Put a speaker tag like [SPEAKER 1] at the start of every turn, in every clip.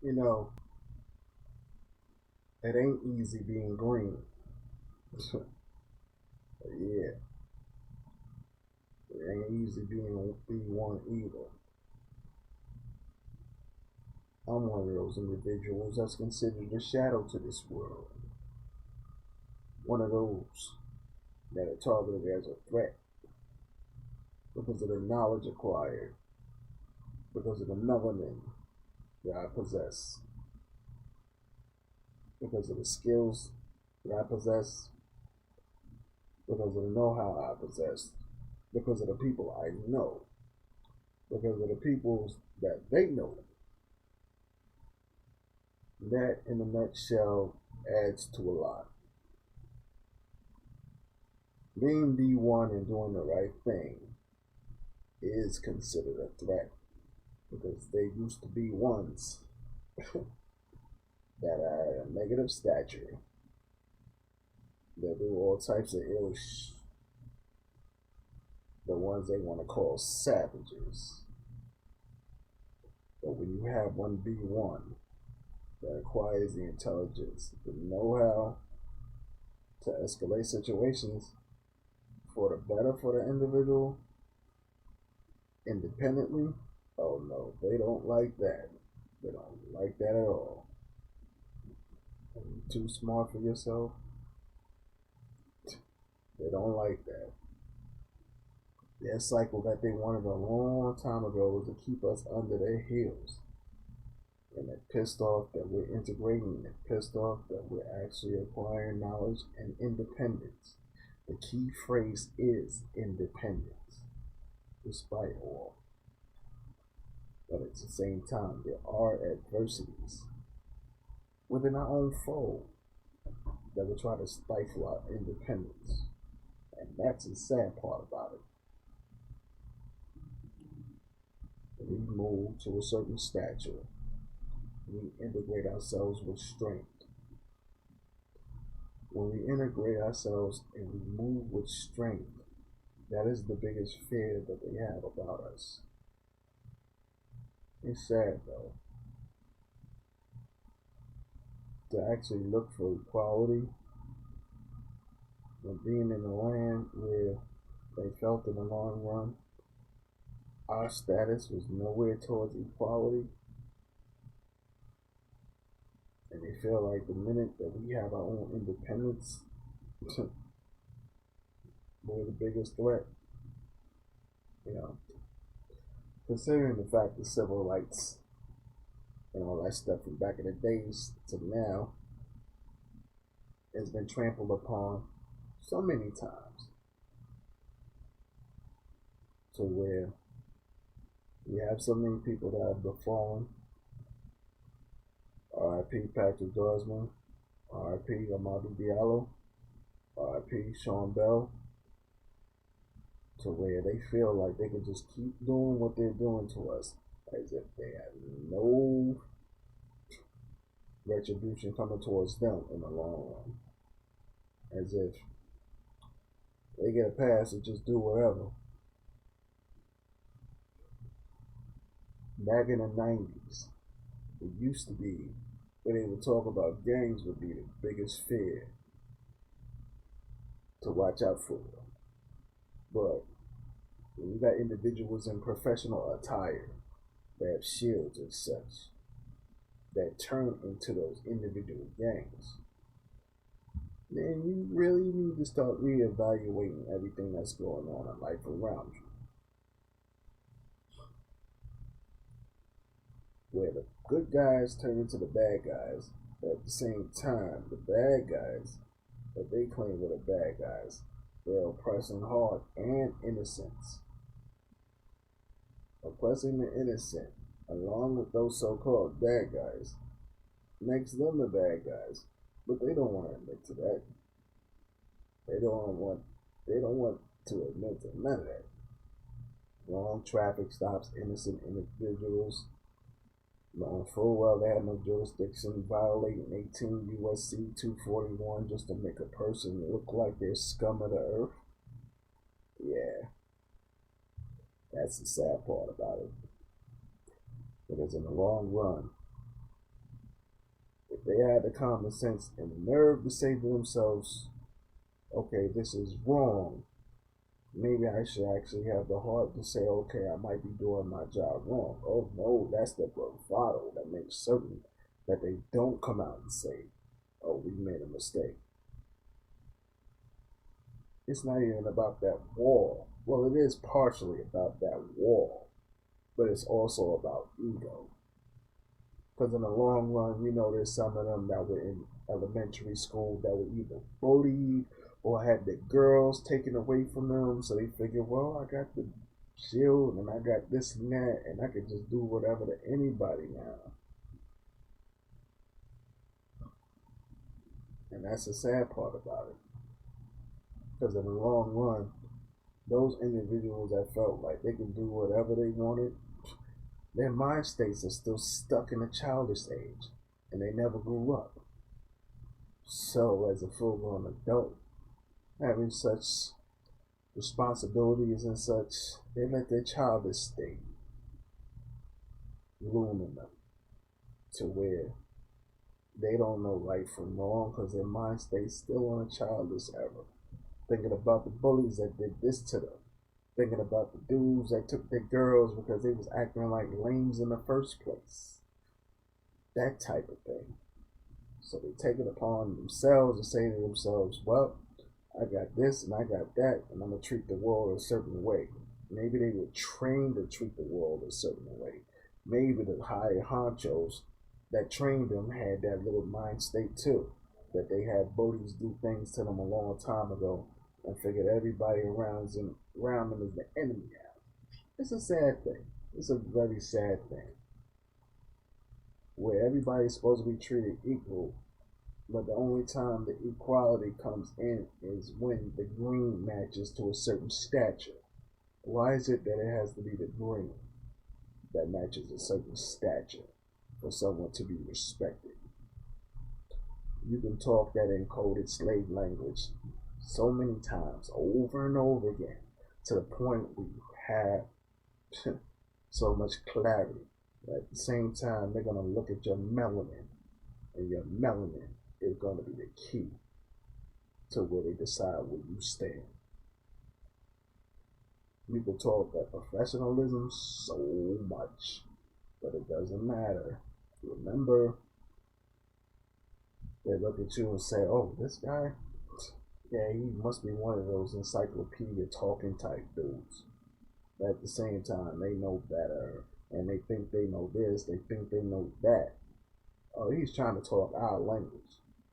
[SPEAKER 1] You know, it ain't easy being green. Yeah, it ain't easy being B1 either. I'm one of those individuals that's considered a shadow to this world. One of those that are targeted as a threat because of the knowledge acquired, because of the melanin that I possess, because of the skills that I possess, because of the know how I possess, because of the people I know, because of the people that they know. That, in a nutshell, adds to a lot. Being B1 and doing the right thing is considered a threat because they used to be ones that are a negative stature, that do all types of ill the ones they want to call savages. But when you have one B1 that acquires the intelligence, the know how to escalate situations for the better for the individual independently, oh no, they don't like that. They don't like that at all. Are you too smart for yourself? They don't like that. Their cycle that they wanted a long time ago was to keep us under their heels. And they're pissed off that we're integrating. They're pissed off that we're actually acquiring knowledge and independence. The key phrase is independence, despite all. But at the same time, there are adversities within our own fold that will try to stifle our independence. And that's the sad part about it. When we move to a certain stature, we integrate ourselves with strength. When we integrate ourselves and we move with strength, that is the biggest fear that they have about us. It's sad though to actually look for equality and being in a land where they felt in the long run our status was nowhere towards equality, and they feel like the minute that we have our own independence, we're the biggest threat. You know, considering the fact that civil rights and all that stuff from back in the days to now has been trampled upon so many times to where we have so many people that have befallen. R.I.P. Patrick Dorsman, R.I.P. Amadou Diallo, R.I.P. Sean Bell, to where they feel like they can just keep doing what they're doing to us as if they have no retribution coming towards them in the long run. As if they get a pass to just do whatever. Back in the 90s, it used to be when they would talk about gangs would be the biggest fear to watch out for. But when you got individuals in professional attire that have shields and such that turn into those individual gangs, then you really need to start reevaluating everything that's going on in life around you. Where the good guys turn into the bad guys, but at the same time, the bad guys that they claim were the bad guys, they're oppressing hard and innocents. Oppressing the innocent, along with those so-called bad guys, makes them the bad guys. But they don't want to admit to that. They don't want. They don't want to admit to none of that. Long traffic stops, innocent individuals, knowing full well they had no jurisdiction, violating 18 USC 241 just to make a person look like they're scum of the earth. Yeah, that's the sad part about it. Because in the long run, They had the common sense and the nerve to say to themselves, okay, this is wrong. Maybe I should actually have the heart to say, okay, I might be doing my job wrong. Oh no, that's the bravado that makes certain that they don't come out and say, oh, we made a mistake. It's not even about that wall. Well, it is partially about that wall, but it's also about ego. Because in the long run, there's some of them that were in elementary school that were either bullied or had the girls taken away from them. So they figured, well, I got the shield and I got this and that, and I can just do whatever to anybody now. And that's the sad part about it. Because in the long run, those individuals that felt like they could do whatever they wanted, their mind states are still stuck in a childish age, and they never grew up. So, as a full-grown adult, having such responsibilities and such, they let their childish state loom in them to where they don't know right from wrong because their mind stays still on a childish era. Thinking about the bullies that did this to them. Thinking about the dudes that took their girls because they was acting like lames in the first place. That type of thing. So they take it upon themselves and say to themselves, well, I got this and I got that, and I'm going to treat the world a certain way. Maybe they were trained to treat the world a certain way. Maybe the higher honchos that trained them had that little mind state too, that they had bullies do things to them a long time ago and figured everybody around them is the enemy now. It's a sad thing. It's a very sad thing. Where everybody's supposed to be treated equal, but the only time the equality comes in is when the green matches to a certain stature. Why is it that it has to be the green that matches a certain stature for someone to be respected? You can talk that encoded slave language so many times, over and over again, to the point where you have so much clarity. But at the same time, they're going to look at your melanin, and your melanin is going to be the key to where they decide where you stand. You can talk that professionalism so much, but it doesn't matter. Remember, they look at you and say, oh, this guy, yeah, he must be one of those encyclopedia talking type dudes. But at the same time, they know better, and they think they know this, they think they know that. Oh, he's trying to talk our language.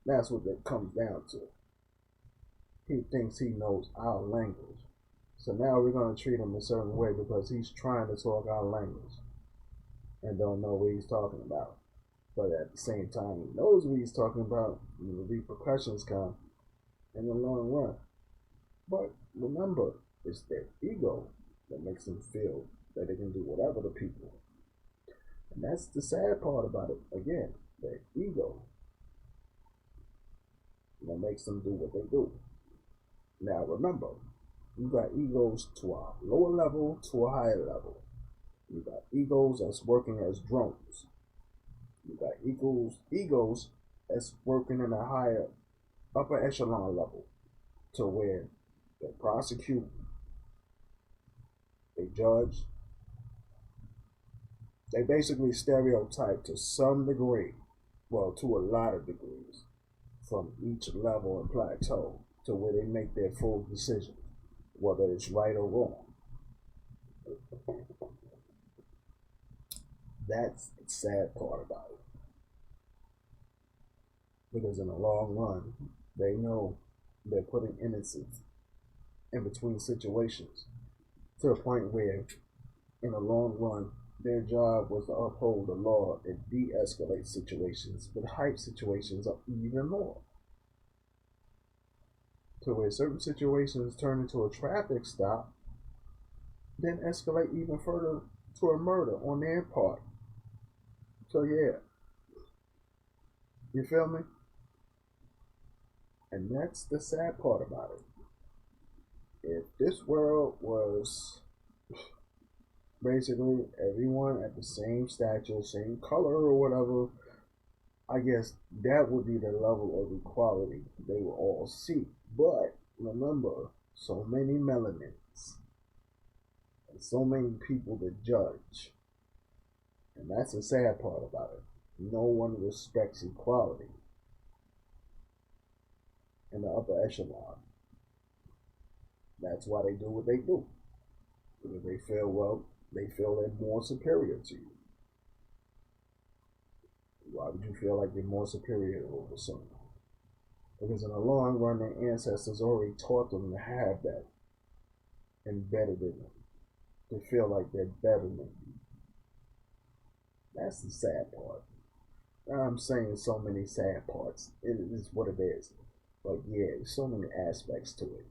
[SPEAKER 1] That's what it comes down to. He thinks he knows our language. So now we're going to treat him a certain way because he's trying to talk our language and don't know what he's talking about. But at the same time, he knows what he's talking about, and the repercussions come in the long run. But remember, it's their ego that makes them feel that they can do whatever to people. And that's the sad part about it. Again, their ego that makes them do what they do. Now remember, you got egos to a lower level to a higher level. You got egos that's working as drones. You got egos that's working in a higher upper echelon level to where they prosecute, they judge, they basically stereotype to some degree, well, to a lot of degrees, from each level and plateau to where they make their full decision, whether it's right or wrong. That's the sad part about it. Because in the long run, they know they're putting innocence in between situations to the point where, in the long run, their job was to uphold the law and de-escalate situations, but hype situations up even more. To where certain situations turn into a traffic stop, then escalate even further to a murder on their part. So yeah, you feel me? And that's the sad part about it. If this world was basically everyone at the same stature, same color or whatever, I guess that would be the level of equality they will all seek. But remember, so many melanins and so many people to judge. And that's the sad part about it. No one respects equality in the upper echelon. That's why they do what they do. Because they feel, well, they feel they're more superior to you. Why would you feel like you're more superior over someone? Because in the long run, their ancestors already taught them to have that embedded in them, to feel like they're better than you. That's the sad part. I'm saying so many sad parts. It is what it is. But yeah, there's so many aspects to it.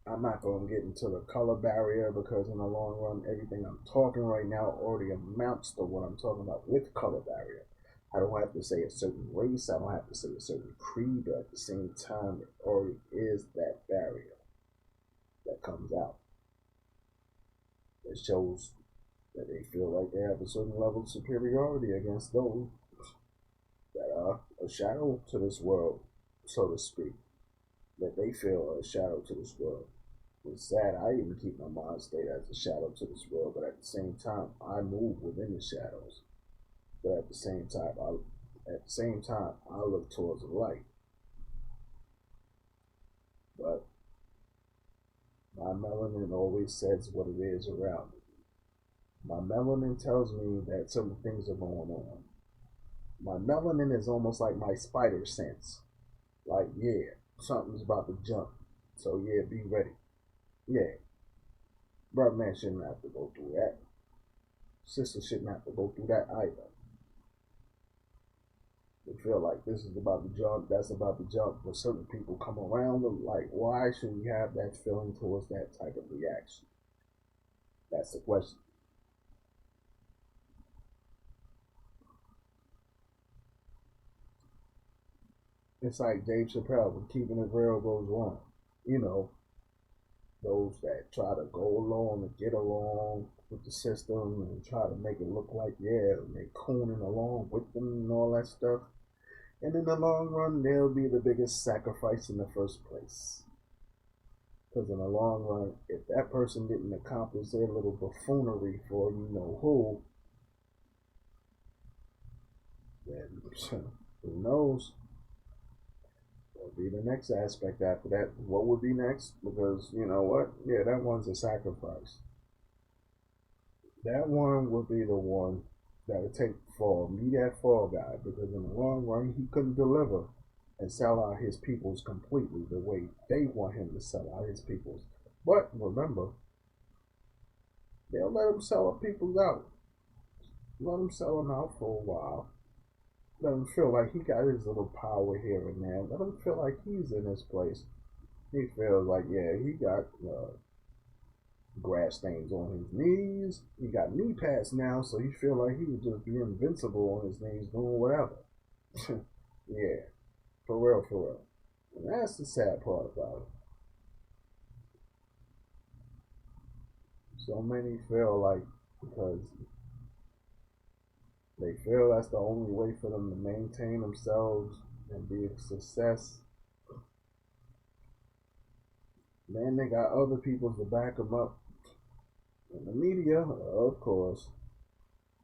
[SPEAKER 1] I'm not going to get into the color barrier because in the long run, everything I'm talking right now already amounts to what I'm talking about with color barrier. I don't have to say a certain race, I don't have to say a certain creed, but at the same time, it already is that barrier that comes out. It shows that they feel like they have a certain level of superiority against those that are a shadow to this world, so to speak, that they feel are a shadow to this world. It's sad. I even keep my mind state as a shadow to this world, but at the same time, I move within the shadows. But at the same time, I look towards the light. But my melanin always says what it is around me. My melanin tells me that certain things are going on. My melanin is almost like my spider sense. Like, yeah, something's about to jump. So yeah, be ready. Yeah, brother man shouldn't have to go through that. Sister shouldn't have to go through that either. They feel like this is about to jump, that's about to jump, but certain people come around them like, why should we have that feeling towards that type of reaction? That's the question. It's like Dave Chappelle when keeping it real goes wrong. You know, those that try to go along and get along with the system and try to make it look like, yeah, they're cooning along with them and all that stuff. And in the long run, they'll be the biggest sacrifice in the first place. Because in the long run, if that person didn't accomplish their little buffoonery for you know who, then who knows? What will be the next aspect after that? What would be next? Because you know what? Yeah, that one's a sacrifice. That one would be the one that would take fall, be that fall guy, because in the long run, he couldn't deliver and sell out his peoples completely the way they want him to sell out his peoples. But remember, they'll let him sell our peoples out. Let him sell them out for a while. Let him feel like he got his little power here and there. Let him feel like he's in his place. He feels like, yeah, he got grass stains on his knees. He got knee pads now, so he feel like he would just be invincible on his knees doing whatever. Yeah, for real, for real. And that's the sad part about it. So many feel like because they feel that's the only way for them to maintain themselves and be a success. Then they got other people to back them up. And the media, of course,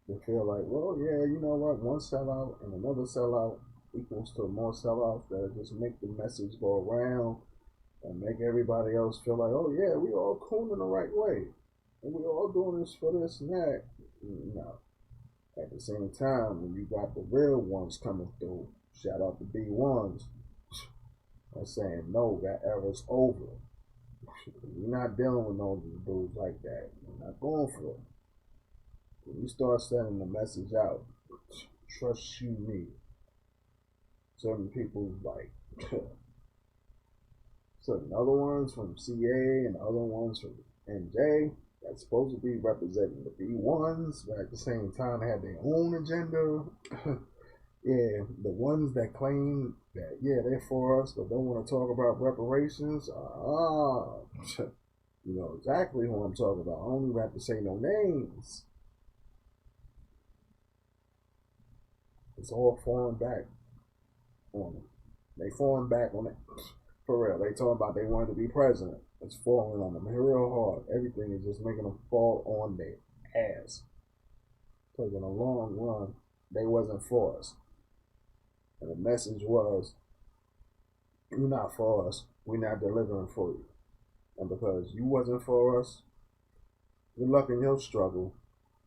[SPEAKER 1] they feel like, well, yeah, you know what? One sellout and another sellout equals to more sellouts that just make the message go around and make everybody else feel like, oh, yeah, we all cool in the right way. And we all doing this for this and that. No. At the same time, when you got the real ones coming through, shout out to B1s, are saying, no, that era's over. We're not dealing with no dudes like that. We're not going for it. When you start sending the message out, trust you me. Certain people like certain other ones from CA and other ones from NJ that's supposed to be representing the B1s, but at the same time they have their own agenda. Yeah, the ones that claim that yeah they're for us but don't want to talk about reparations. You know exactly who I'm talking about. I don't even have to say no names. It's all falling back on them. They falling back on it. For real. They talking about they wanted to be president. It's falling on them real hard. Everything is just making them fall on their ass. Because in the long run, they wasn't for us. And the message was, you're not for us. We're not delivering for you. And because you wasn't for us, good luck in your struggle.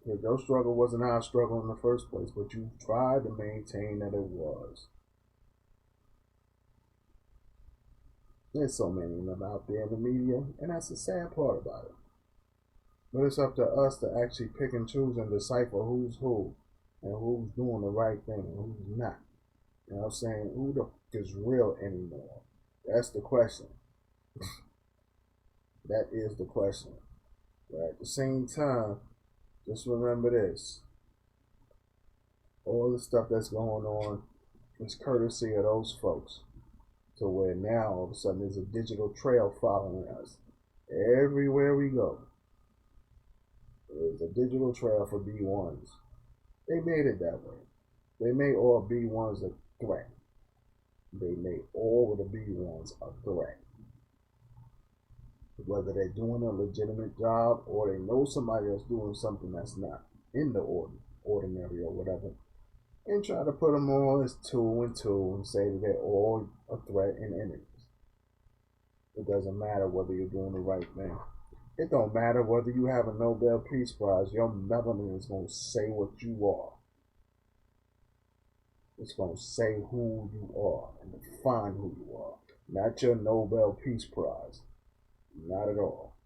[SPEAKER 1] Because your struggle wasn't our struggle in the first place, but you tried to maintain that it was. There's so many of them out there in the media, and that's the sad part about it. But it's up to us to actually pick and choose and decipher who's who and who's doing the right thing and who's not. You know what I'm saying? Who the f is real anymore? That's the question. That is the question. But at the same time, just remember this. All the stuff that's going on is courtesy of those folks. So where now all of a sudden there's a digital trail following us. Everywhere we go, there's a digital trail for B1s. They made it that way. They made all B1s a threat. They made all of the B1s a threat. Whether they're doing a legitimate job or they know somebody that's doing something that's not in the ordinary or whatever, and try to put them all as two and two and say that they're all a threat and enemies. It doesn't matter whether you're doing the right thing. It don't matter whether you have a Nobel Peace Prize. Your melanin is going to say what you are. It's going to say who you are and define who you are. Not your Nobel Peace Prize. Not at all.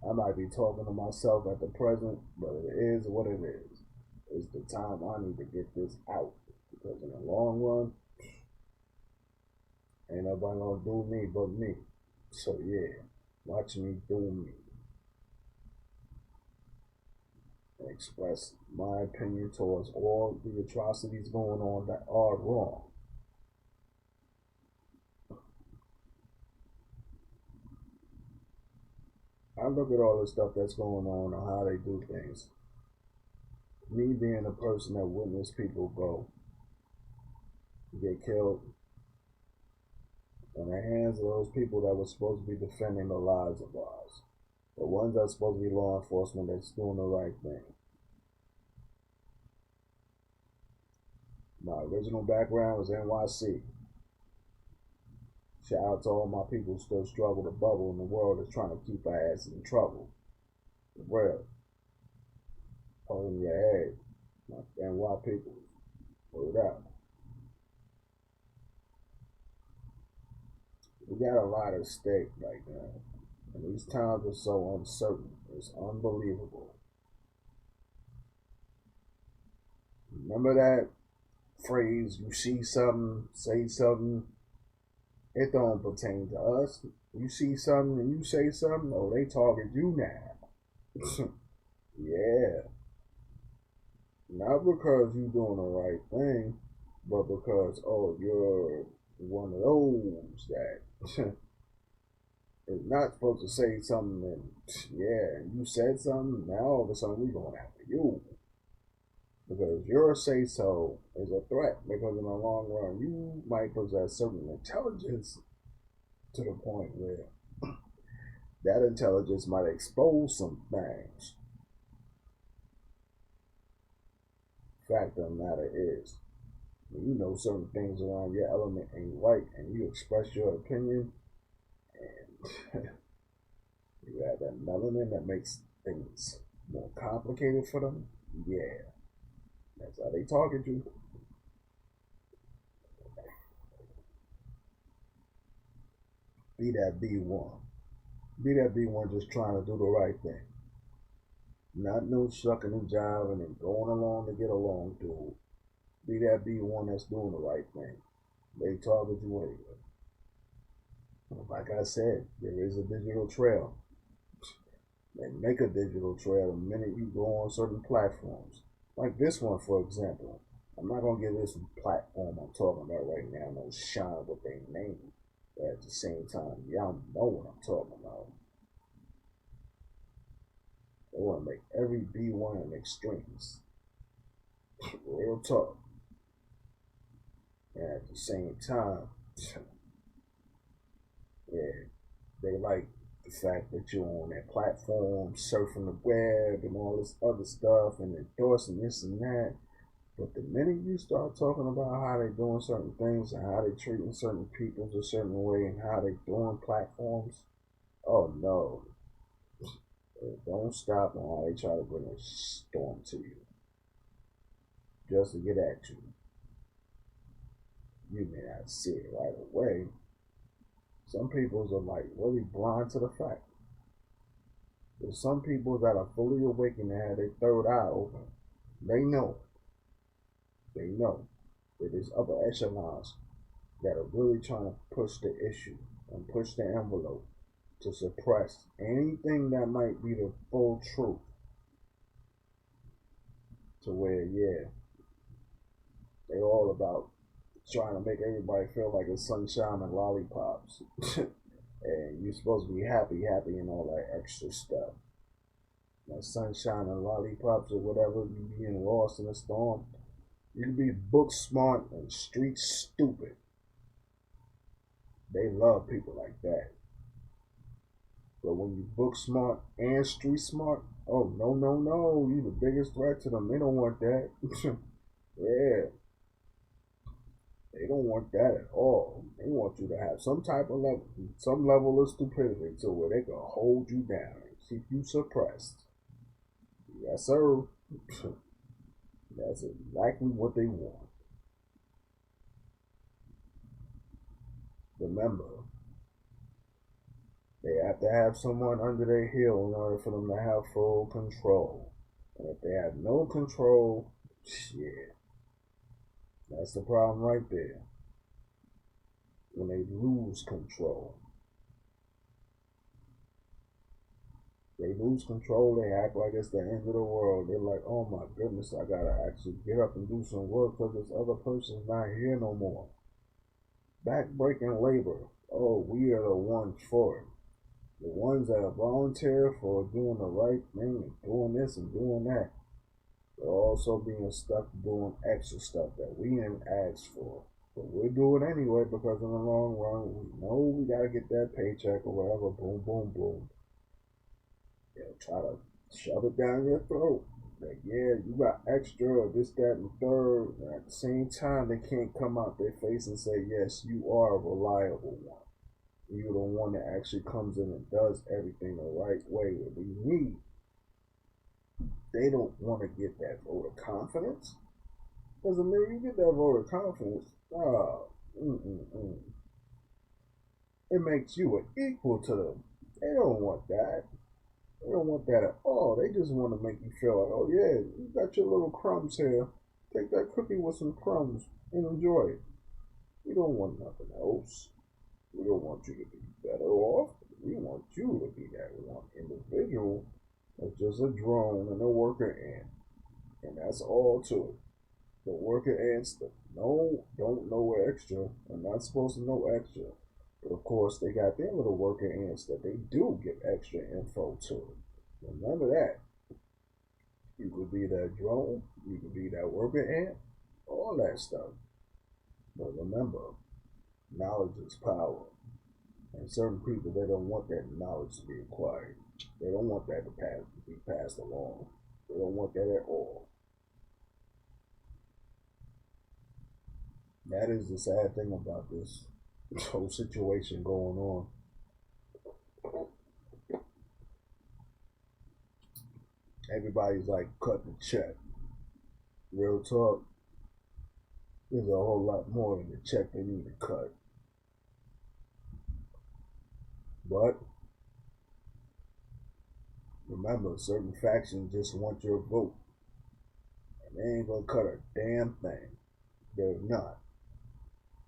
[SPEAKER 1] I might be talking to myself at the present, but it is what it is. It's the time I need to get this out. Because in the long run, ain't nobody gonna do me but me. So yeah, watch me do me. And express my opinion towards all the atrocities going on that are wrong. I look at all the stuff that's going on and how they do things. Me being a person that witnessed people go get killed in the hands of those people that were supposed to be defending the lives of ours. The ones that's supposed to be law enforcement that's doing the right thing. My original background was NYC. Shout out to all my people who still struggle to bubble in the world that's trying to keep our asses in trouble. The world. Holding your head. My NY people. Hold it out. We got a lot at stake right now. And these times are so uncertain. It's unbelievable. Remember that phrase, you see something, say something? It don't pertain to us. You see something and you say something, oh, they target you now. Yeah. Not because you doing the right thing, but because, oh, you're one of those that is not supposed to say something and yeah, you said something, now all of a sudden we going after you. Because your say so is a threat. Because in the long run, you might possess certain intelligence to the point where that intelligence might expose some things. Fact of the matter is, when you know certain things around your element ain't right and you express your opinion and you have that melanin that makes things more complicated for them, yeah, that's how they target you. Be that B1. Be that B1 just trying to do the right thing. Not no shucking and jiving and going along to get along, dude. Be that B1 that's doing the right thing. They target you anyway. Like I said, there is a digital trail. They make a digital trail the minute you go on certain platforms. Like this one, for example. I'm not going to give this platform I'm talking about right now no shine with their name. But at the same time, y'all know what I'm talking about. They want to make every B1 an extremist. Real talk. And at the same time, yeah, they like the fact that you're on that platform, surfing the web and all this other stuff and endorsing this and that. But the minute you start talking about how they doing certain things and how they treating certain people a certain way and how they doing platforms, oh no, don't stop on how they try to bring a storm to you just to get at you. You may not see it right away. Some people's are like really blind to the fact. There's some people that are fully awakened and have their third eye open. They know. They know that there's upper echelons that are really trying to push the issue and push the envelope to suppress anything that might be the full truth. To where, yeah, they all about trying to make everybody feel like it's sunshine and lollipops. And you're supposed to be happy, happy, and all that extra stuff. That sunshine and lollipops or whatever, you being lost in a storm. You can be book smart and street stupid. They love people like that. But when you book smart and street smart, oh no, no, no, you the biggest threat to them. They don't want that. Yeah, they don't want that at all. They want you to have some type of level, some level of stupidity to where they can hold you down and keep you suppressed. Yes, sir. That's exactly what they want. Remember, they have to have someone under their heel in order for them to have full control. And if they have no control, shit, that's the problem right there. When they lose control, they act like it's the end of the world. They're like, oh my goodness, I gotta actually get up and do some work because this other person's not here no more. Backbreaking labor. Oh, we are the ones for it. The ones that are volunteer for doing the right thing and doing this and doing that. They're also being stuck doing extra stuff that we didn't ask for. But we'll do it anyway because in the long run, we know we gotta get that paycheck or whatever. Boom, boom, boom. They'll try to shove it down your throat. Like, yeah, you got extra or this, that, and third. And at the same time, they can't come out their face and say, yes, you are a reliable one. You're the one that actually comes in and does everything the right way that we need. They don't want to get that vote of confidence. Because the minute you get that vote of confidence, it makes you an equal to them. They don't want that. They don't want that at all. They just want to make you feel like, oh yeah, you got your little crumbs here. Take that cookie with some crumbs and enjoy it. We don't want nothing else. We don't want you to be better off. We want you to be that one individual that's just a drone and a worker ant. And that's all to it. The worker ants that don't know extra are not supposed to know extra. But of course, they got their little worker ants that they do give extra info to. Remember that. You could be that drone, you could be that worker ant, all that stuff. But remember, knowledge is power. And certain people, they don't want that knowledge to be acquired. They don't want that to be passed along. They don't want that at all. That is the sad thing about this whole situation going on. Everybody's like, cut the check. Real talk, there's a whole lot more than the check they need to cut. But remember, certain factions just want your vote. And they ain't gonna cut a damn thing. They're not.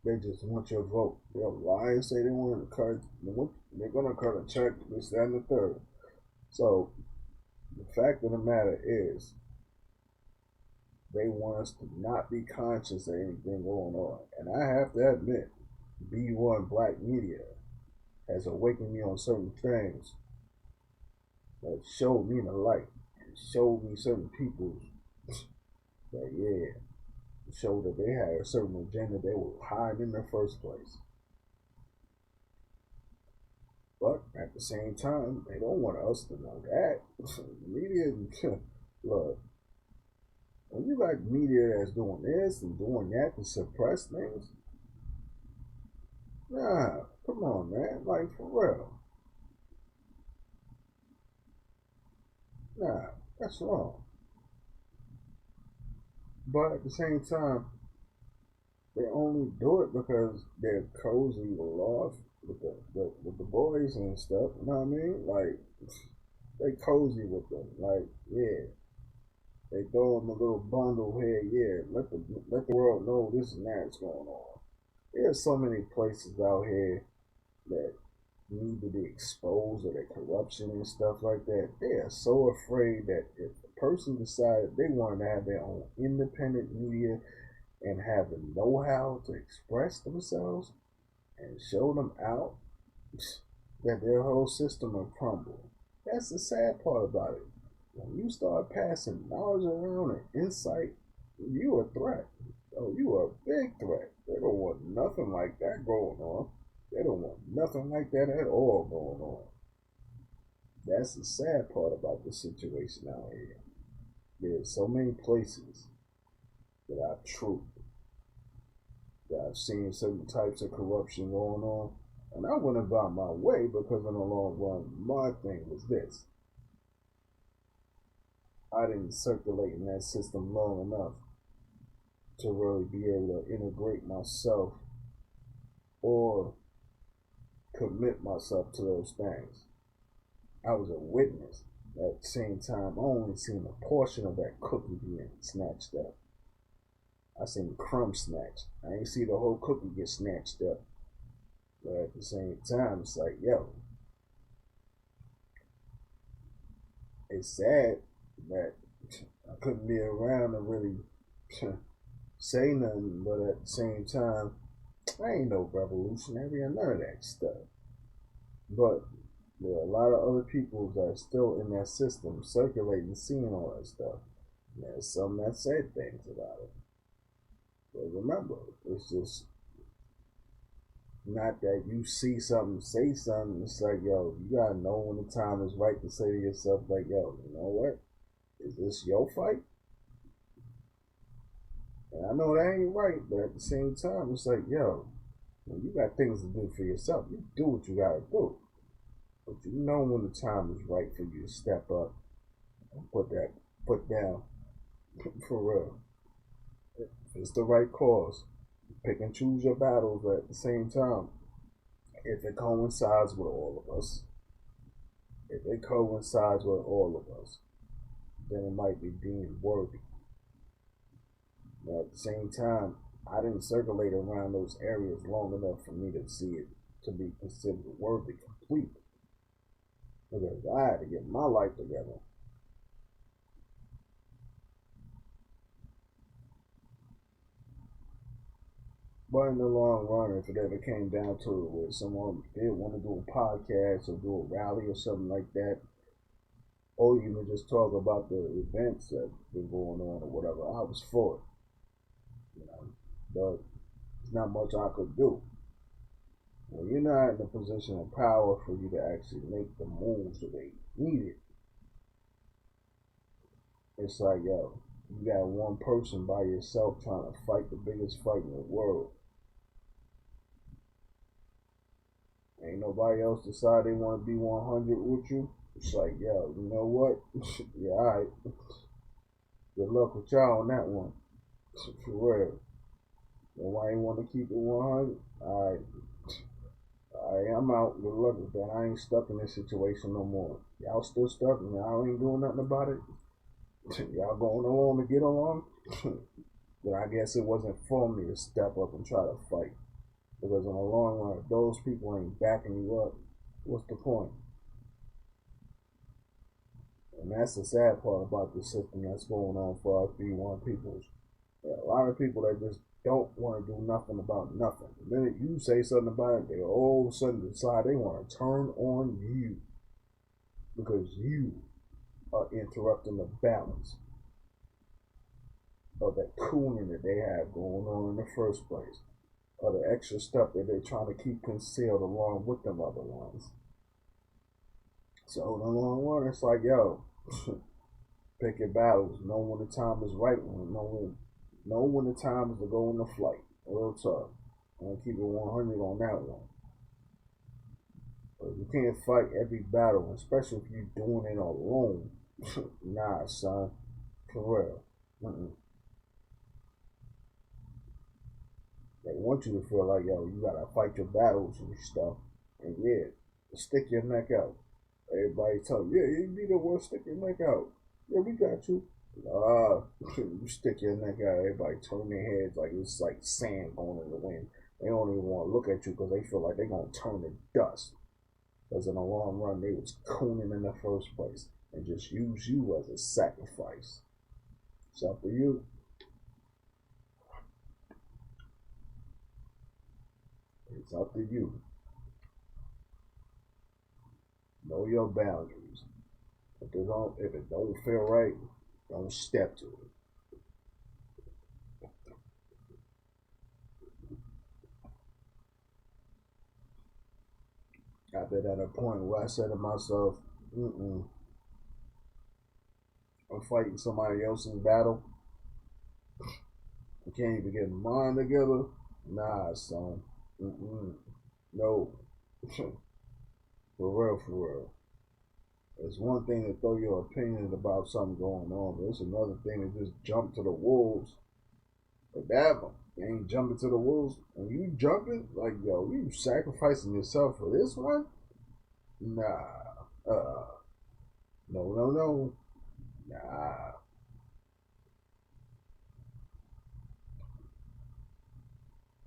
[SPEAKER 1] They just want your vote. They'll lie and say they want to cut. They're gonna cut a check, this, that, and the third. So the fact of the matter is, they want us to not be conscious of anything going on. And I have to admit, B1 Black Media has awakened me on certain things that showed me the light. showed me certain people that, yeah, showed that they had a certain agenda they were hiding in the first place. But at the same time, they don't want us to know that. Media, look, when you got media that's doing this and doing that to suppress things, nah, come on, man. Like, for real. Nah, that's wrong. But at the same time, they only do it because they're cozy with love with the boys and stuff. You know what I mean? Like, they cozy with them. Like, yeah, they throw them a little bundle here. Yeah, let the world know this and that's going on. There's so many places out here that need to be exposed or their corruption and stuff like that. They are so afraid that if a person decided they wanted to have their own independent media and have the know-how to express themselves and show them out, that their whole system will crumble. That's the sad part about it. When you start passing knowledge around and insight, you a threat. Oh, you are a big threat. They don't want nothing like that going on. They don't want nothing like that at all going on. That's the sad part about the situation out here. There's so many places that I've truth, that I've seen certain types of corruption going on, and I went about my way because in the long run, my thing was this. I didn't circulate in that system long enough to really be able to integrate myself or commit myself to those things. I was a witness. At the same time, I only seen a portion of that cookie being snatched up. I seen crumbs snatched. I ain't see the whole cookie get snatched up. But at the same time, it's like, yo, it's sad that I couldn't be around to really say nothing, but at the same time, I ain't no revolutionary or none of that stuff. But there are a lot of other people that are still in that system circulating, seeing all that stuff. And there's some that said things about it. But remember, it's just not that you see something, say something. It's like, yo, you gotta know when the time is right to say to yourself, like, yo, you know what? Is this your fight? And I know that ain't right, but at the same time, it's like, yo, when you got things to do for yourself, you do what you gotta do. But you know when the time is right for you to step up and put that foot down for real. If it's the right cause, pick and choose your battles, but at the same time, if it coincides with all of us, if it coincides with all of us, then it might be deemed worthy. But at the same time, I didn't circulate around those areas long enough for me to see it to be considered worthy complete. Because I had to get my life together. But in the long run, if it ever came down to it, where someone did want to do a podcast or do a rally or something like that, or even just talk about the events that been going on or whatever, I was for it. You know, but there's not much I could do. When you're not in a position of power for you to actually make the moves that they needed, it's like, yo, you got one person by yourself trying to fight the biggest fight in the world. Ain't nobody else decide they want to be 100 with you. It's like, yo, you know what? Yeah, all right. Good luck with y'all on that one. For real. Nobody want to keep it 100? All right. I'm out. Good luck with that. I ain't stuck in this situation no more. Y'all still stuck and y'all ain't doing nothing about it. Y'all going along to get along? But I guess it wasn't for me to step up and try to fight. Because in the long run, if those people ain't backing you up, what's the point? And that's the sad part about the system that's going on for us B1 peoples. There are a lot of people that just don't want to do nothing about nothing. The minute you say something about it, they all of a sudden decide they want to turn on you. Because you are interrupting the balance of that cooling that they have going on in the first place, or the extra stuff that they're trying to keep concealed along with them other ones. So in the long run, it's like, yo, pick your battles. Know when the time is right. Know when the time is to go into flight. Real talk. I'm gonna keep it 100 on that one. But you can't fight every battle, especially if you're doing it alone. Nah, son. For real. Mm-mm. They want you to feel like, yo, you gotta fight your battles and stuff. And yeah, stick your neck out. Everybody tell you, yeah, you need to work, stick your neck out. Yeah, we got you. You stick your neck out, everybody turn their heads like it's like sand going in the wind. They don't even want to look at you because they feel like they're going to turn to dust. Because in the long run, they was cooning in the first place and just use you as a sacrifice. It's up to you. It's up to you. Know your boundaries. If it don't feel right, don't step to it. I've been at a point where I said to myself, I'm fighting somebody else's battle. I can't even get mine together. Nah, son. No. For real, for real. It's one thing to throw your opinion about something going on, but it's another thing to just jump to the wolves. But that one, you ain't jumping to the wolves. And you jumping, like, yo, you sacrificing yourself for this one? Nah. No, no, no. Nah.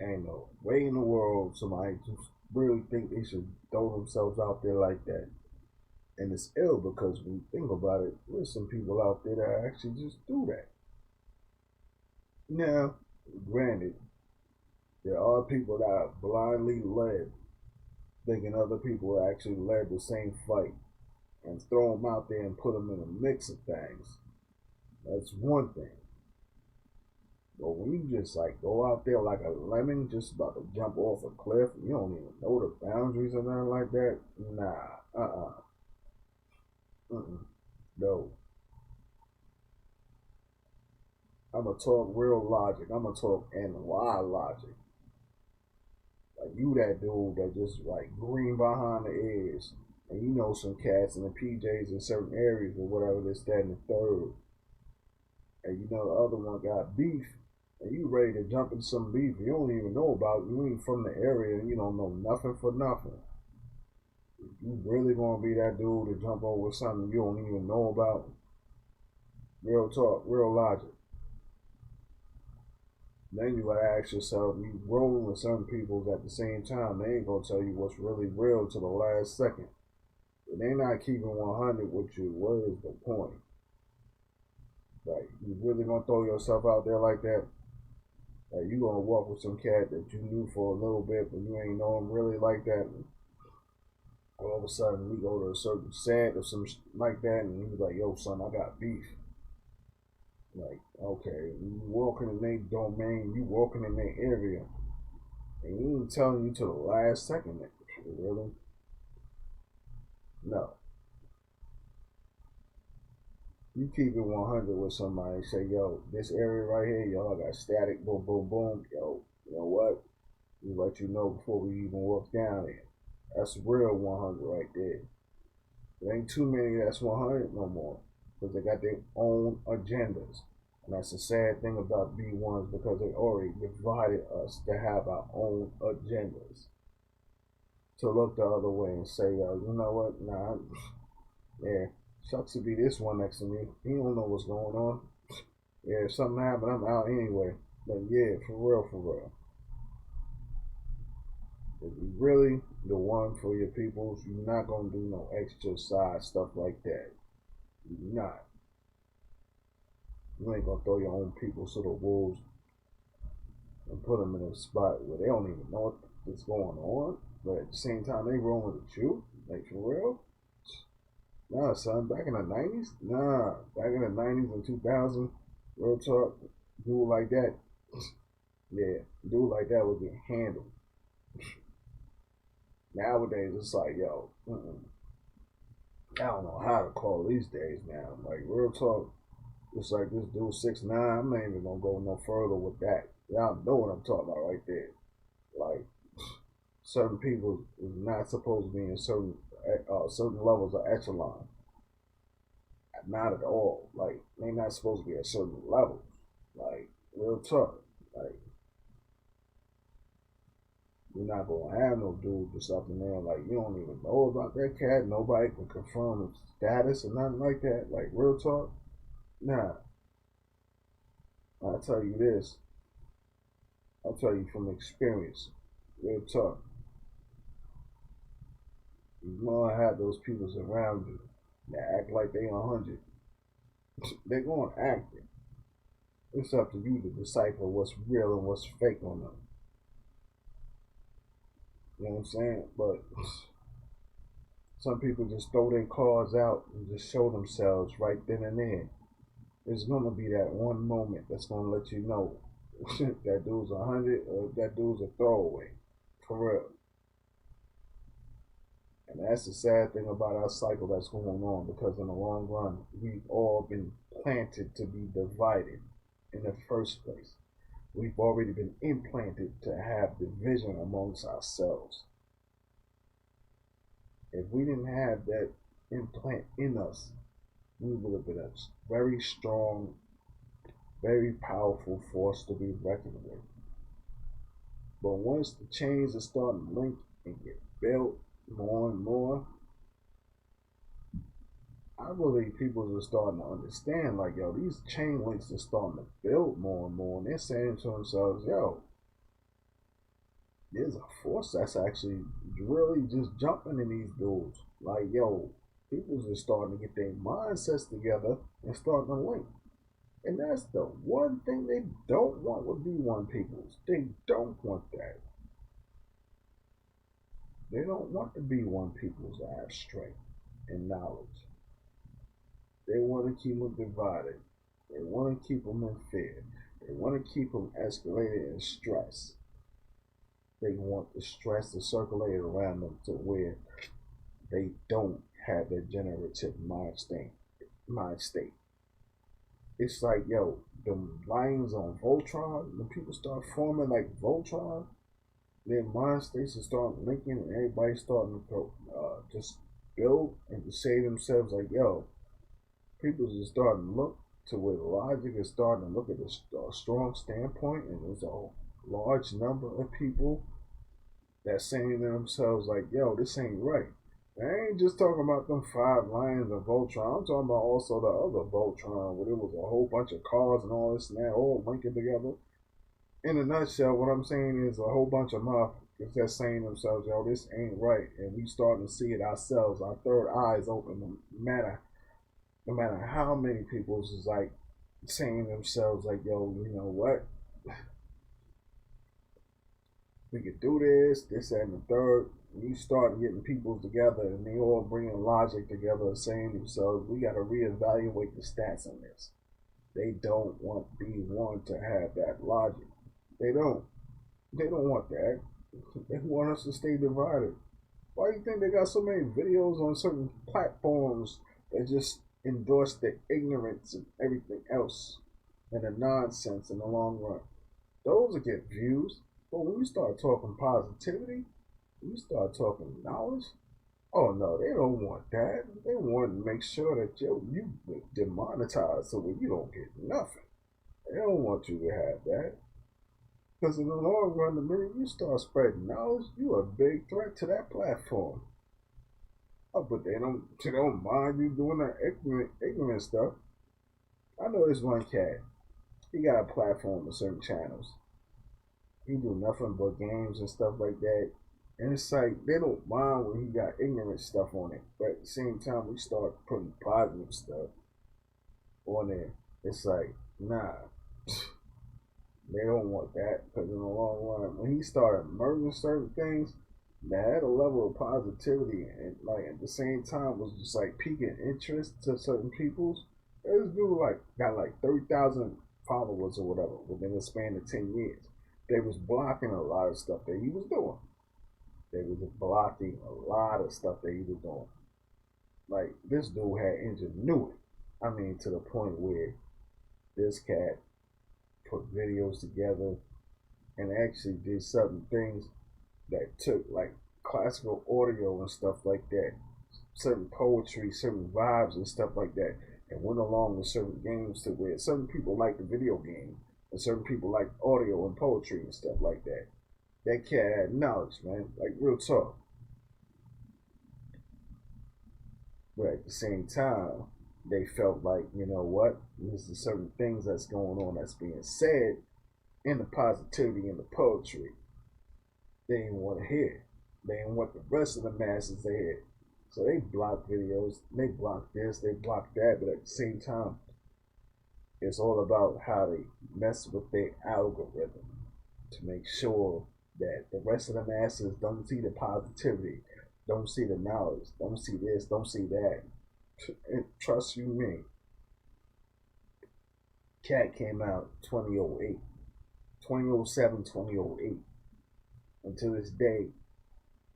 [SPEAKER 1] Ain't no way in the world somebody just really think they should throw themselves out there like that. And it's ill because when you think about it, there's some people out there that actually just do that. Now, granted, there are people that are blindly led, thinking other people actually led the same fight and throw them out there and put them in a mix of things. That's one thing. But when you just like go out there like a lemon, just about to jump off a cliff, and you don't even know the boundaries or nothing like that, nah, no. I'm gonna talk real logic. I'm gonna talk NY logic. Like you that dude that just like green behind the ears. And you know some cats in the PJs in certain areas or whatever this, that, and the third. And you know the other one got beef. And you ready to jump into some beef you don't even know about. You ain't from the area and you don't know nothing for nothing. You really gonna be that dude to jump over something you don't even know about? Real talk, real logic. Then you gotta ask yourself, you rolling with certain people at the same time, they ain't gonna tell you what's really real to the last second. If they not keeping 100 with you, what is the point? Like, you really gonna throw yourself out there like that? Like, you gonna walk with some cat that you knew for a little bit, but you ain't know him really like that. And all of a sudden, we go to a certain set or some like that, and he's like, yo, son, I got beef. Like, okay, you walking in their domain, you walking in their area, and he ain't telling you to the last second. Really? No. You keep it 100 with somebody, say, yo, this area right here, y'all got static, boom, boom, boom. Yo, you know what? We let you know before we even walk down there. That's real 100 right there. There ain't too many that's 100 no more because they got their own agendas. And that's the sad thing about B1s because they already divided us to have our own agendas. To look the other way and say, you know what? Nah, yeah, sucks to be this one next to me. He don't know what's going on. Yeah, if something happened, I'm out anyway. But yeah, for real, for real. If you really the one for your peoples, you're not gonna do no extra side stuff like that. You're not. You ain't gonna throw your own people to the wolves and put them in a spot where they don't even know what's going on. But at the same time, they rolling with you, like for real. Nah, son, back in the 90s? Nah, back in the 90s and 2000, real talk, dude like that, yeah, dude like that would get handled. Nowadays, it's like, yo, I don't know how to call these days now. Like, real talk, it's like this dude 6'9". I'm not even gonna go no further with that. Y'all know what I'm talking about right there. Like, certain people is not supposed to be in certain levels of echelon. Not at all. Like, they not supposed to be at certain levels. Like, real talk. Like, you're not gonna have no dude just up in there like you don't even know about that cat. Nobody can confirm his status or nothing like that. Like, real talk. Nah, I'll tell you this. I'll tell you from experience. Real talk. You gonna have those people around you that act like they 100. They're gonna act it. It's up to you to decipher what's real and what's fake on them. You know what I'm saying? But some people just throw their cards out and just show themselves right then and there. There's gonna be that one moment that's gonna let you know that dude's 100 or that dude's a throwaway. For real. And that's the sad thing about our cycle that's going on because in the long run, we've all been planted to be divided in the first place. We've already been implanted to have division amongst ourselves. If we didn't have that implant in us, we would have been a very strong, very powerful force to be reckoned with. But once the chains are starting to link and get built more and more, I believe people are starting to understand, like, yo, these chain links are starting to build more and more, and they're saying to themselves, yo, there's a force that's actually really just jumping in these dudes. Like, yo, people are starting to get their mindsets together and starting to link. And that's the one thing they don't want with B1 peoples. They don't want that. They don't want the B1 peoples to have strength and knowledge. They want to keep them divided. They want to keep them in fear. They want to keep them escalated in stress. They want the stress to circulate around them to where they don't have that generative mind state. It's like, yo, the lines on Voltron, when people start forming like Voltron, their mind states are starting linking and everybody's starting to just build and to say to themselves like, yo, people are starting to look to where logic is starting to look at a strong standpoint, and there's a large number of people that's saying to themselves like, yo, this ain't right. I ain't just talking about them 5 lions of Voltron. I'm talking about also the other Voltron where there was a whole bunch of cars and all this and that all linking together. In a nutshell, what I'm saying is a whole bunch of motherfuckers that's saying to themselves, yo, this ain't right. And we starting to see it ourselves. Our third eye is open no matter how many people is like saying to themselves like, yo, you know what? We could do this, that, and the third. You start getting people together and they all bringing logic together and saying to themselves, we got to reevaluate the stats on this. They don't want B1 to have that logic. They don't. They don't want that. They want us to stay divided. Why do you think they got so many videos on certain platforms that just endorse the ignorance and everything else and the nonsense in the long run? Those will get views. But when you start talking positivity, when you start talking knowledge, oh no, they don't want that. They want to make sure that you demonetized so that you don't get nothing. They don't want you to have that. Because in the long run, the minute you start spreading knowledge, you're a big threat to that platform. Oh, but they don't mind you doing that ignorant stuff. I know this one cat. He got a platform with certain channels. He do nothing but games and stuff like that. And it's like they don't mind when he got ignorant stuff on it. But at the same time, we start putting positive stuff on there. It's like, nah, they don't want that because in the long run, when he started merging certain things, that had a level of positivity and like at the same time was just like piquing interest to certain people's. This dude like got like 30,000 followers or whatever within a span of 10 years. They was blocking a lot of stuff that he was doing. They was blocking a lot of stuff that he was doing. Like this dude had ingenuity. I mean, to the point where this cat put videos together and actually did certain things that took like classical audio and stuff like that, certain poetry, certain vibes and stuff like that, and went along with certain games to where certain people like the video game and certain people like audio and poetry and stuff like that. That cat had knowledge, man. Like real talk. But at the same time, they felt like, you know what? There's certain things that's going on that's being said in the positivity and the poetry they didn't want to hear. They didn't want the rest of the masses to hear. So they block videos, they block this, they block that, but at the same time, it's all about how they mess with their algorithm to make sure that the rest of the masses don't see the positivity, don't see the knowledge, don't see this, don't see that. And trust you me, Cat came out 2008, 2007, 2008. And to this day,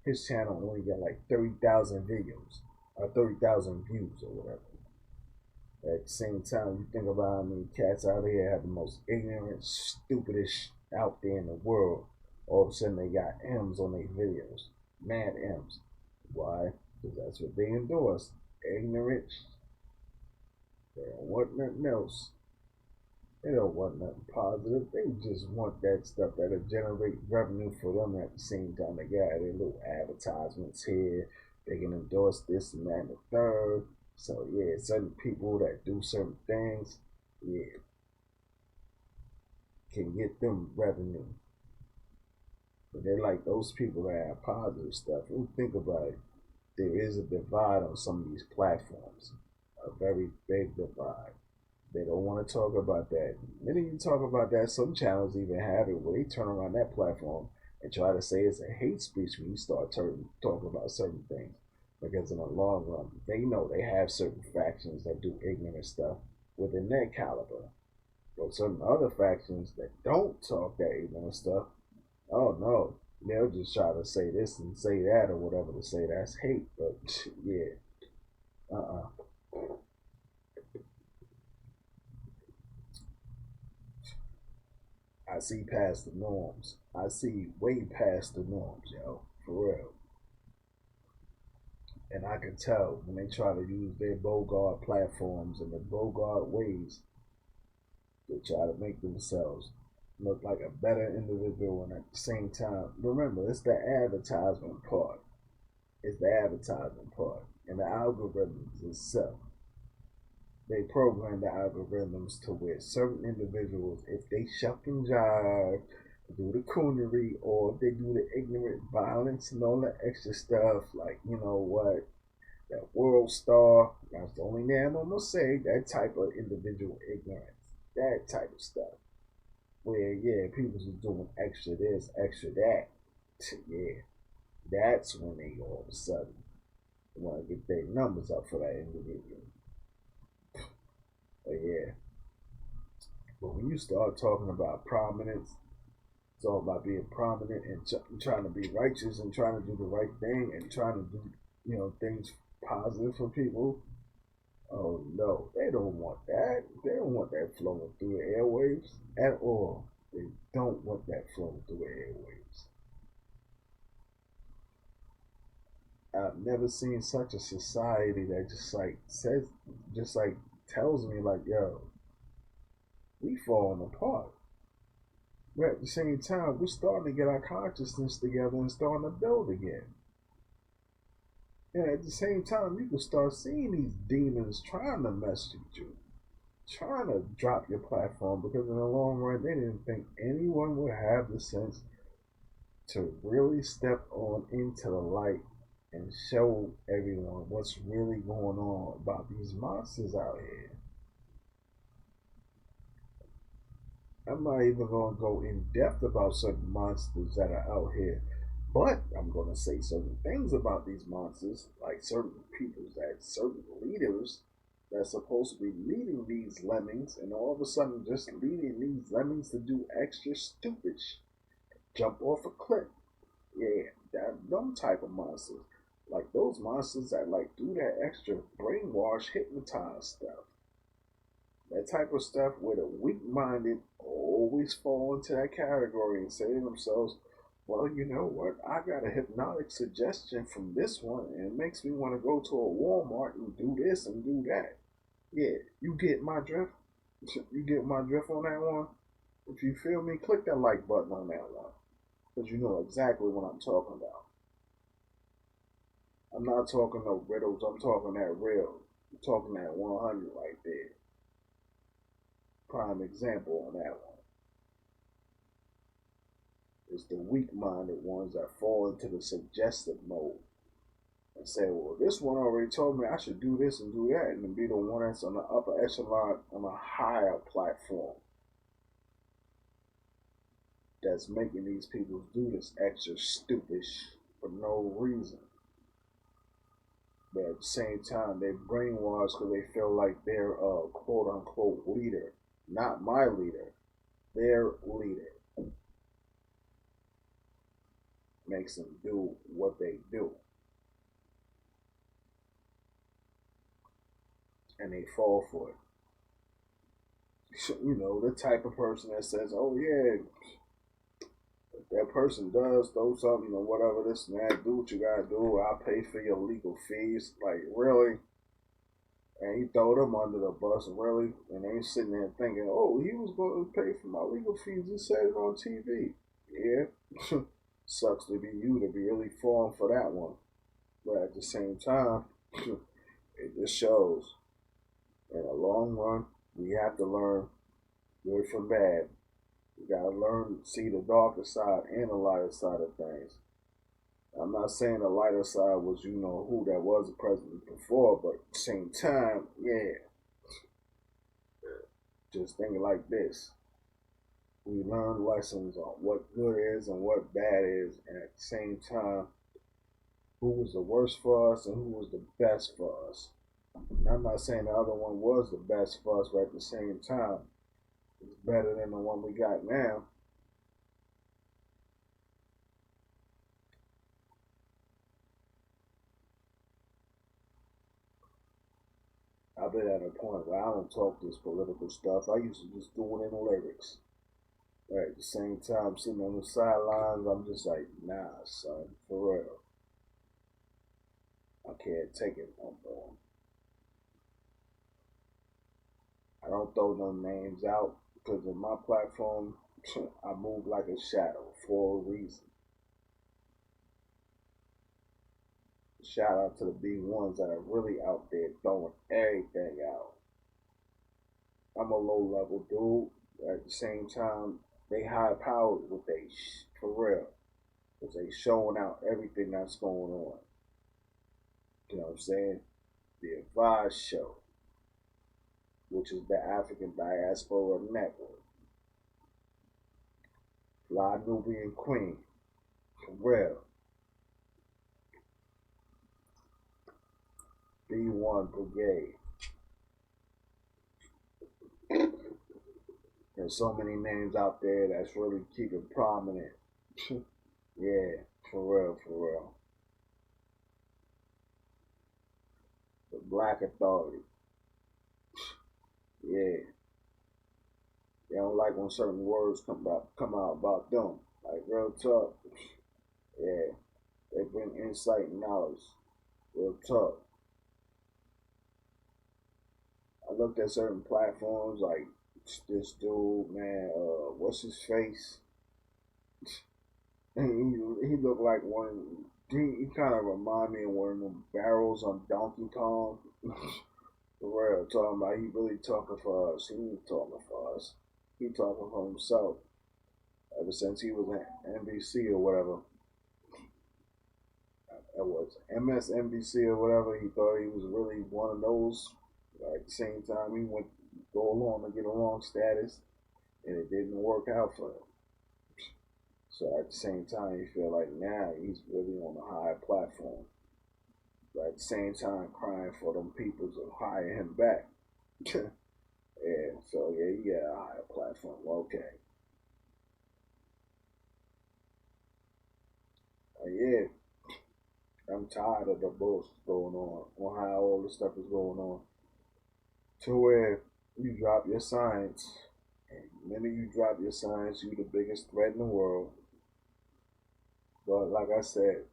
[SPEAKER 1] his channel only got like 30,000 videos or 30,000 views or whatever. At the same time, you think about how many cats out here have the most ignorant, stupidest out there in the world. All of a sudden, they got M's on their videos, mad M's. Why? Because that's what they endorse. Ignorant. They don't want nothing else. They don't want nothing positive. They just want that stuff that'll generate revenue for them. At the same time, they got their little advertisements here. They can endorse this and that and the third. So yeah, certain people that do certain things, yeah, can get them revenue. But they're like those people that have positive stuff. When you think about it, there is a divide on some of these platforms. A very big divide. They don't want to talk about that. Then you talk about that, some channels even have it where they turn around that platform and try to say it's a hate speech when you start talking about certain things. Because in the long run, they know they have certain factions that do ignorant stuff within their caliber. But certain other factions that don't talk that ignorant stuff, oh no, they'll just try to say this and say that or whatever to say that's hate. But yeah, uh-uh. I see past the norms. I see way past the norms, yo, for real. And I can tell when they try to use their Bogart platforms and the Bogart ways to try to make themselves look like a better individual and at the same time, remember, it's the advertisement part. It's the advertisement part. And the algorithms itself. They program the algorithms to where certain individuals, if they shuck and jive, do the coonery, or if they do the ignorant violence and all that extra stuff, like, you know what, that world star, that's the only name I'm gonna say, that type of individual ignorance, that type of stuff. Where, yeah, people just doing extra this, extra that. Yeah, that's when they all of a sudden want to get their numbers up for that individual. But yeah, but when you start talking about prominence, it's all about being prominent and trying to be righteous and trying to do the right thing and trying to do, things positive for people. Oh no, they don't want that. They don't want that flowing through the airwaves at all. They don't want that flowing through the airwaves. I've never seen such a society that just like says, just like tells me like, yo, we falling apart. But at the same time, we're starting to get our consciousness together and starting to build again. And at the same time, you can start seeing these demons trying to mess with you, trying to drop your platform because in the long run, they didn't think anyone would have the sense to really step on into the light and show everyone what's really going on about these monsters out here. I'm not even going to go in depth about certain monsters that are out here But I'm gonna say certain things about these monsters, like certain people, that certain leaders that's supposed to be leading these lemmings, and all of a sudden just leading these lemmings to do extra stupid jump off a cliff. Yeah, that them type of monsters. Like those monsters that like do that extra brainwash hypnotize stuff. That type of stuff where the weak minded always fall into that category and say to themselves, well, you know what? I got a hypnotic suggestion from this one, and it makes me want to go to a Walmart and do this and do that. Yeah, you get my drift? You get my drift on that one? If you feel me, click that like button on that one. Because you know exactly what I'm talking about. I'm not talking no riddles, I'm talking that real. I'm talking that 100 right there. Prime example on that one. It's the weak minded ones that fall into the suggestive mode and say, well, this one already told me I should do this and do that, and then be the one that's on the upper echelon on a higher platform that's making these people do this extra stupid for no reason. But at the same time, they brainwashed because they feel like they're a quote unquote leader. Not my leader, their leader. Makes them do what they do. And they fall for it. So, you know, the type of person that says, oh, yeah, if that person does throw something or whatever, this and that, do what you gotta do. I'll pay for your legal fees. Like, really? And you throw them under the bus, really? And they sitting there thinking, oh, he was going to pay for my legal fees. He said it on TV. Yeah. Sucks to be you to be really falling for that one. But at the same time, it just shows in the long run, we have to learn good from bad. You gotta learn to see the darker side and the lighter side of things. I'm not saying the lighter side was, you know, who that was the president before, but at the same time, yeah, just thinking like this. We learn lessons on what good is and what bad is, and at the same time, who was the worst for us and who was the best for us. And I'm not saying the other one was the best for us, but at the same time, it's better than the one we got now. I've been at a point where I don't talk this political stuff. I used to just do it in the lyrics. Right, at the same time, sitting on the sidelines, I'm just like, nah, son, for real. I can't take it no more. I don't throw no names out because in my platform, I move like a shadow for a reason. Shout out to the B1s that are really out there throwing everything out. I'm a low level dude. At the same time, they high powered with they for real. Because they showing out everything that's going on. You know what I'm saying? The Advice Show, which is the African Diaspora Network. Fly Nubian Queen, for real. B1 Brigade. There's so many names out there that's really keeping prominent. Yeah, for real, for real. The Black Authority. Yeah, they don't like when certain words come out about them. Like real talk. Yeah, they bring insight and knowledge. Real talk. I looked at certain platforms like this dude, man. What's his face? He looked like one. He kind of remind me of one of them barrels on Donkey Kong. For real, talking about he really talking for us. He ain't talking for us. He talking for himself. Ever since he was at NBC or whatever, it was MSNBC or whatever. He thought he was really one of those. At the same time, he went go along to get along status, and it didn't work out for him. So at the same time, you feel like now he's really on a higher platform. But at the same time, crying for them people to hire him back. Yeah, so yeah, he got a higher platform. Okay. Yeah, I'm tired of the bullshit going on how all this stuff is going on. To where you drop your science, and the minute you drop your science, you the biggest threat in the world. But like I said,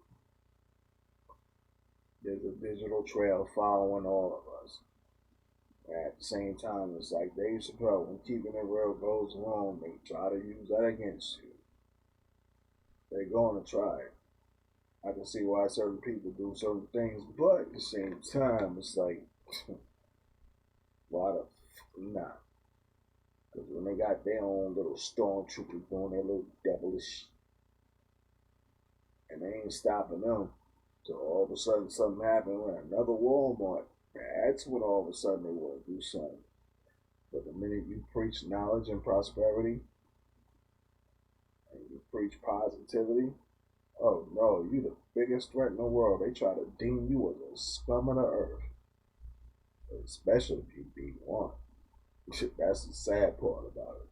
[SPEAKER 1] there's a digital trail following all of us. At the same time, it's like Dave Chappelle, when keeping it real goes wrong, they try to use that against you. They're going to try it. I can see why certain people do certain things, but at the same time, it's like, why the not? Because when they got their own little stormtroopers doing their little devilish, and they ain't stopping them, so all of a sudden something happened with another Walmart. That's when all of a sudden they want to do something. But the minute you preach knowledge and prosperity, and you preach positivity, oh no, you the biggest threat in the world. They try to deem you as a scum of the earth, especially if you beat one. That's the sad part about it.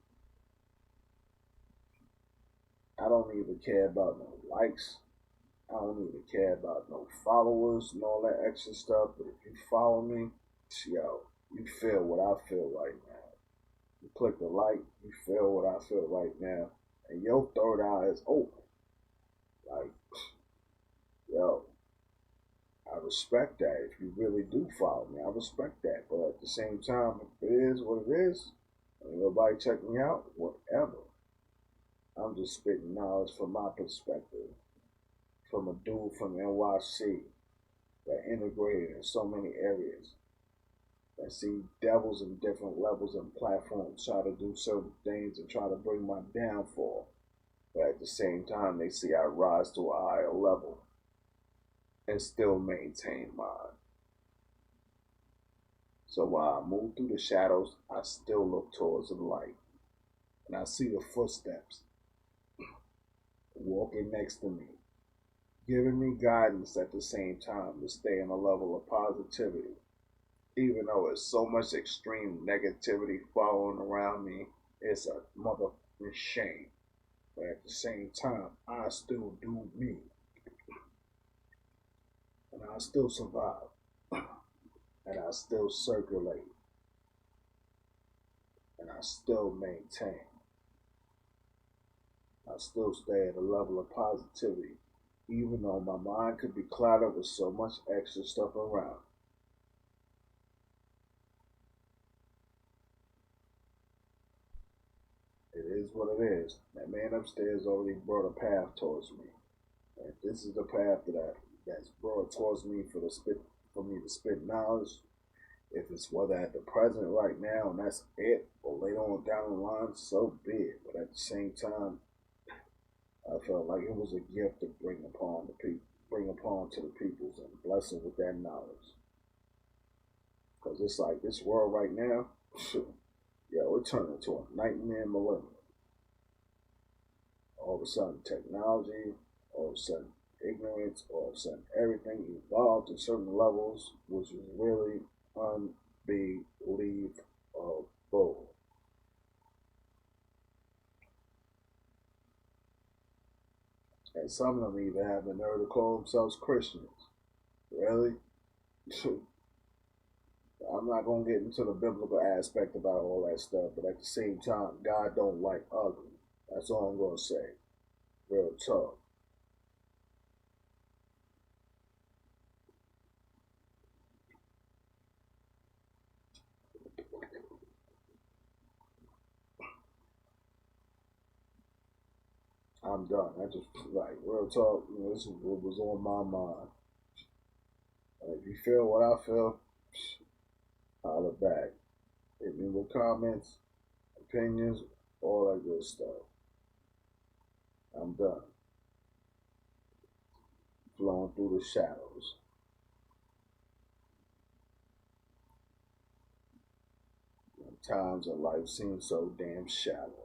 [SPEAKER 1] I don't even care about no likes. I don't even care about no followers and all that extra stuff. But if you follow me, yo, you feel what I feel right now. You click the like, you feel what I feel right now. And your third eye is open. Like, yo, I respect that. If you really do follow me, I respect that. But at the same time, if it is what it is, and nobody check me out, whatever. I'm just spitting knowledge from my perspective, from a dude from NYC that integrated in so many areas, that see devils in different levels and platforms try to do certain things and try to bring my downfall. But at the same time, they see I rise to a higher level and still maintain mine. So while I move through the shadows, I still look towards the light. And I see the footsteps walking next to me, giving me guidance at the same time to stay in a level of positivity. Even though it's so much extreme negativity following around me, it's a motherfucking shame. But at the same time, I still do me. And I still survive. And I still circulate. And I still maintain. I still stay at a level of positivity. Even though my mind could be clouded with so much extra stuff around. It is what it is. That man upstairs already brought a path towards me. And this is the path that's brought towards me for me to spit knowledge. If it's whether at the present right now and that's it, or later on down the line, so be it. But at the same time, I felt like it was a gift to bring upon to the peoples and bless them with that knowledge. Because it's like this world right now, yeah, we're turning into a nightmare millennium. All of a sudden, technology, all of a sudden, ignorance, all of a sudden, everything evolved to certain levels, which is really unbelievable. And some of them even have the nerve to call themselves Christians. Really? I'm not gonna get into the biblical aspect about all that stuff, but at the same time, God don't like ugly. That's all I'm gonna say. Real talk. I'm done. I just like real talk. You know, this is what was on my mind. If you feel what I feel, holler back. Hit me with comments, opinions, all that good stuff. I'm done. Flowing through the shadows. Times of life seem so damn shallow.